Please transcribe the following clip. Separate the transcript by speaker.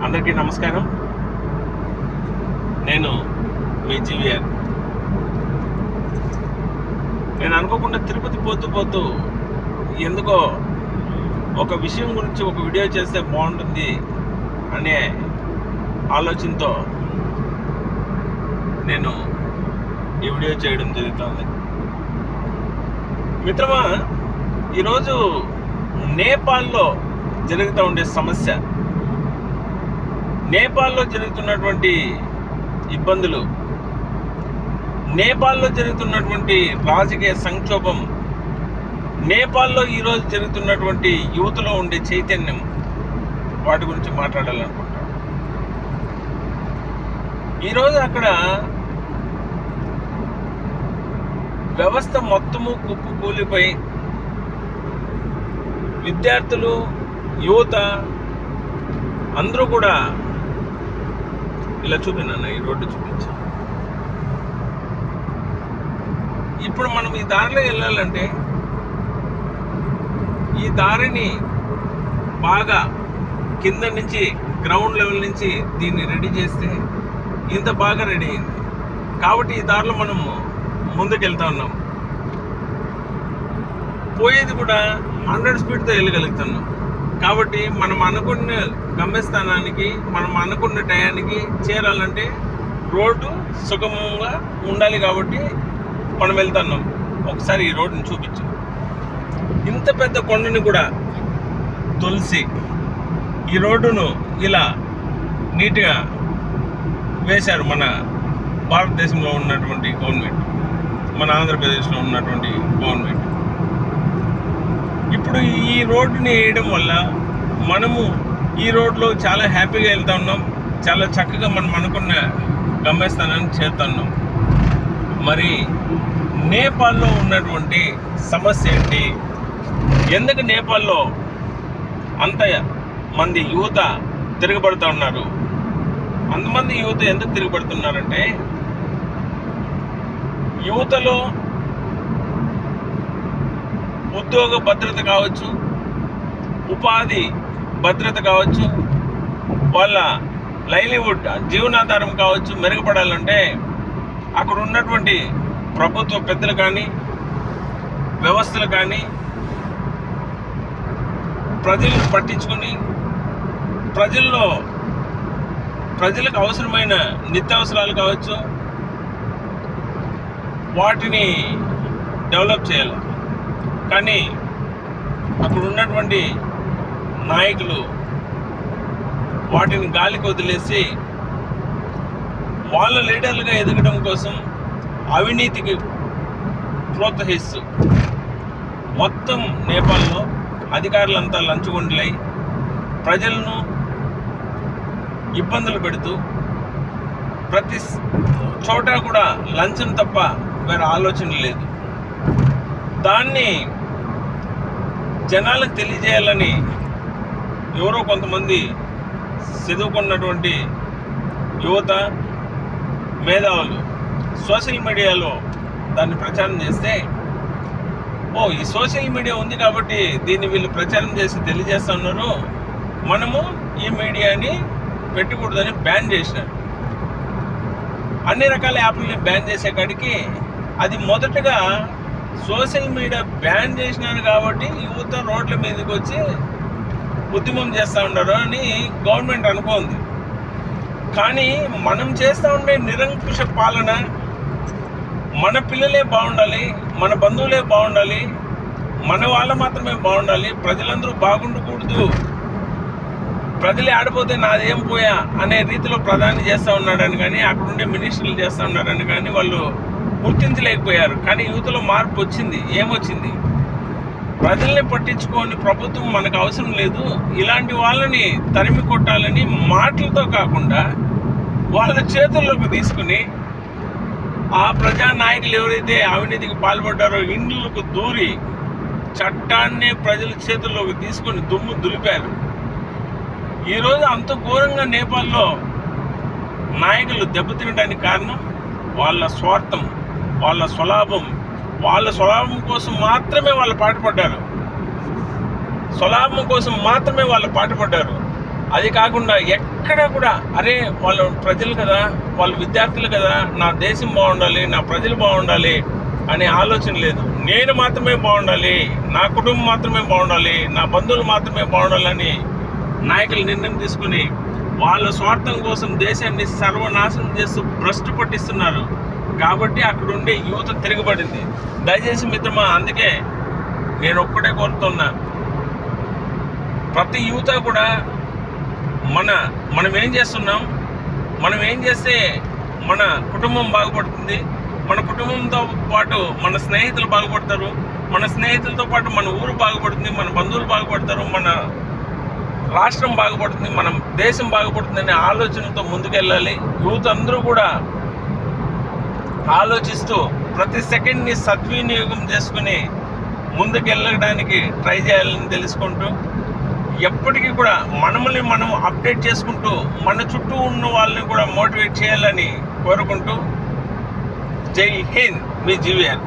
Speaker 1: అందరికీ నమస్కారం. నేను మీ జీవీఆర్. నేను అనుకోకుండా తిరుపతి పోతూ ఎందుకో ఒక విషయం గురించి ఒక వీడియో చేస్తే బాగుంటుంది అనే ఆలోచనతో నేను ఈ వీడియో చేయడం జరుగుతుంది. మిత్రమా, ఈరోజు నేపాల్లో జరుగుతూ ఉండే సమస్య, నేపాల్లో జరుగుతున్నటువంటి ఇబ్బందులు, నేపాల్లో జరుగుతున్నటువంటి రాజకీయ సంక్షోభం, నేపాల్లో ఈరోజు జరుగుతున్నటువంటి యువతలో ఉండే చైతన్యం, వాటి గురించి మాట్లాడాలనుకుంటాను. ఈరోజు అక్కడ వ్యవస్థ మొత్తము కుప్పు కూలిపోయి విద్యార్థులు, యువత అందరూ కూడా ఇలా చూపినా ఈ రోడ్డు చూపించా. ఇప్పుడు మనం ఈ దారిలో వెళ్ళాలంటే ఈ దారిని బాగా కింద నుంచి గ్రౌండ్ లెవెల్ నుంచి దీన్ని రెడీ చేస్తే ఇంత బాగా రెడీ అయింది. కాబట్టి ఈ దారిలో మనం ముందుకు వెళ్తా ఉన్నాం. పోయేది కూడా 100 స్పీడ్తో వెళ్ళగలుగుతున్నాం. కాబట్టి మనం అనుకున్న గమ్యస్థానానికి, మనం అనుకున్న టయానికి చేరాలంటే రోడ్డు సుగమంగా ఉండాలి. కాబట్టి మనం వెళ్తున్నాం. ఒకసారి ఈ రోడ్డుని చూపించు. ఇంత పెద్ద కొండని కూడా తొలిసి ఈ రోడ్డును ఇలా నీట్గా వేశారు మన భారతదేశంలో ఉన్నటువంటి గవర్నమెంట్, మన ఆంధ్రప్రదేశ్లో ఉన్నటువంటి గవర్నమెంట్. ఇప్పుడు ఈ రోడ్డుని వేయడం వల్ల మనము ఈ రోడ్లో చాలా హ్యాపీగా వెళ్తా ఉన్నాం. చాలా చక్కగా మనం అనుకున్న గమ్యస్థానానికి చేరుతున్నాం. మరి నేపాల్లో ఉన్నటువంటి సమస్య ఏంటి? ఎందుకు నేపాల్లో అంత మంది యువత తిరగబడుతూ ఉన్నారు? అంతమంది యువత ఎందుకు తిరగబడుతున్నారంటే, యువతలో ఉద్యోగ భద్రత కావచ్చు, ఉపాధి భద్రత కావచ్చు, వాళ్ళ లైవ్లీవుడ్ జీవనాధారం కావచ్చు మెరుగుపడాలంటే అక్కడ ఉన్నటువంటి ప్రభుత్వ పెద్దలు కానీ, వ్యవస్థలు కానీ ప్రజలను పట్టించుకొని ప్రజలకు అవసరమైన నిత్యావసరాలు కావచ్చు వాటిని డెవలప్ చేయాలి. కానీ అక్కడ ఉన్నటువంటి నాయకులు వాటిని గాలికి వదిలేసి వాళ్ళ లీడర్లుగా ఎదగడం కోసం అవినీతికి ప్రోత్సహిస్తూ మొత్తం నేపాల్లో అధికారులంతా లంచగొండులై ప్రజలను ఇబ్బందులు పెడుతూ ప్రతి చోట కూడా లంచం తప్ప వేరే ఆలోచన లేదు. దాన్ని జనాలకు తెలియజేయాలని ఎవరో కొంతమంది చదువుకున్నటువంటి యువత, మేధావులు సోషల్ మీడియాలో దాన్ని ప్రచారం చేస్తే, ఈ సోషల్ మీడియా ఉంది కాబట్టి దీన్ని వీళ్ళు ప్రచారం చేసి తెలియజేస్తూ ఉన్నారు, మనము ఈ మీడియాని పెట్టకూడదని బ్యాన్ చేసినారు. అన్ని రకాల యాప్లని బ్యాన్ చేసే కాడికి అది మొదటగా సోషల్ మీడియా బ్యాన్ చేసినారు కాబట్టి యువత రోడ్ల మీదకి వచ్చి ఉద్యమం చేస్తూ ఉన్నారు అని గవర్నమెంట్ అనుకోంది. కానీ మనం చేస్తూ ఉండే నిరంకుశ పాలన, మన పిల్లలే బాగుండాలి, మన బంధువులే బాగుండాలి, మన వాళ్ళ మాత్రమే బాగుండాలి, ప్రజలందరూ బాగుండకూడదు, ప్రజలే ఆడిపోతే నాదేం పోయా అనే రీతిలో ప్రధాని చేస్తూ ఉన్నాడని కానీ, అక్కడుండే మినిస్టర్లు చేస్తూ ఉన్నారని కానీ వాళ్ళు గుర్తించలేకపోయారు. కానీ యువతలో మార్పు వచ్చింది. ఏమొచ్చింది? ప్రజల్ని పట్టించుకొని ప్రభుత్వం మనకు అవసరం లేదు, ఇలాంటి వాళ్ళని తరిమి కొట్టాలని మాటలతో కాకుండా వాళ్ళ చేతుల్లోకి తీసుకుని ఆ ప్రజానాయకులు ఎవరైతే అవినీతికి పాల్పడ్డారో ఇండ్లకు దూరి చట్టాన్ని ప్రజల చేతుల్లోకి తీసుకొని దుమ్ము దులిపారు. ఈరోజు అంత ఘోరంగా నేపాల్లో నాయకులు దెబ్బతినడానికి కారణం వాళ్ళ స్వార్థం, వాళ్ళ స్వలాభం కోసం మాత్రమే వాళ్ళు పాటుపడ్డారు. అది కాకుండా ఎక్కడ కూడా అరే వాళ్ళు ప్రజలు కదా, వాళ్ళు విద్యార్థులు కదా, నా దేశం బాగుండాలి, నా ప్రజలు బాగుండాలి అనే ఆలోచన లేదు. నేను మాత్రమే బాగుండాలి, నా కుటుంబం మాత్రమే బాగుండాలి, నా బంధువులు మాత్రమే బాగుండాలని నాయకులు నిర్ణయం తీసుకుని వాళ్ళ స్వార్థం కోసం దేశాన్ని సర్వనాశనం చేస్తూ భ్రష్టు పట్టిస్తున్నారు. కాబట్టి అక్కడ ఉండే యువత తిరగబడింది. దయచేసి మిత్రమా, అందుకే నేను ఒక్కటే కోరుతున్నా, ప్రతి యువత కూడా మనం ఏం చేస్తున్నాం, మనం ఏం చేస్తే మన కుటుంబం బాగుపడుతుంది, మన కుటుంబంతో పాటు మన స్నేహితులు బాగుపడతారు, మన స్నేహితులతో పాటు మన ఊరు బాగుపడుతుంది, మన బంధువులు బాగుపడతారు, మన రాష్ట్రం బాగుపడుతుంది, మన దేశం బాగుపడుతుంది అనే ఆలోచనతో ముందుకెళ్ళాలి. యూత్ అందరూ కూడా ఆలోచిస్తూ ప్రతి సెకండ్ని సద్వినియోగం చేసుకుని ముందుకెళ్ళడానికి ట్రై చేయాలని తెలుసుకుంటూ, ఎప్పటికీ కూడా మనల్ని మనం అప్డేట్ చేసుకుంటూ మన చుట్టూ ఉన్న వాళ్ళని కూడా మోటివేట్ చేయాలని కోరుకుంటూ, జై హింద్, మీ జీవీఆర్.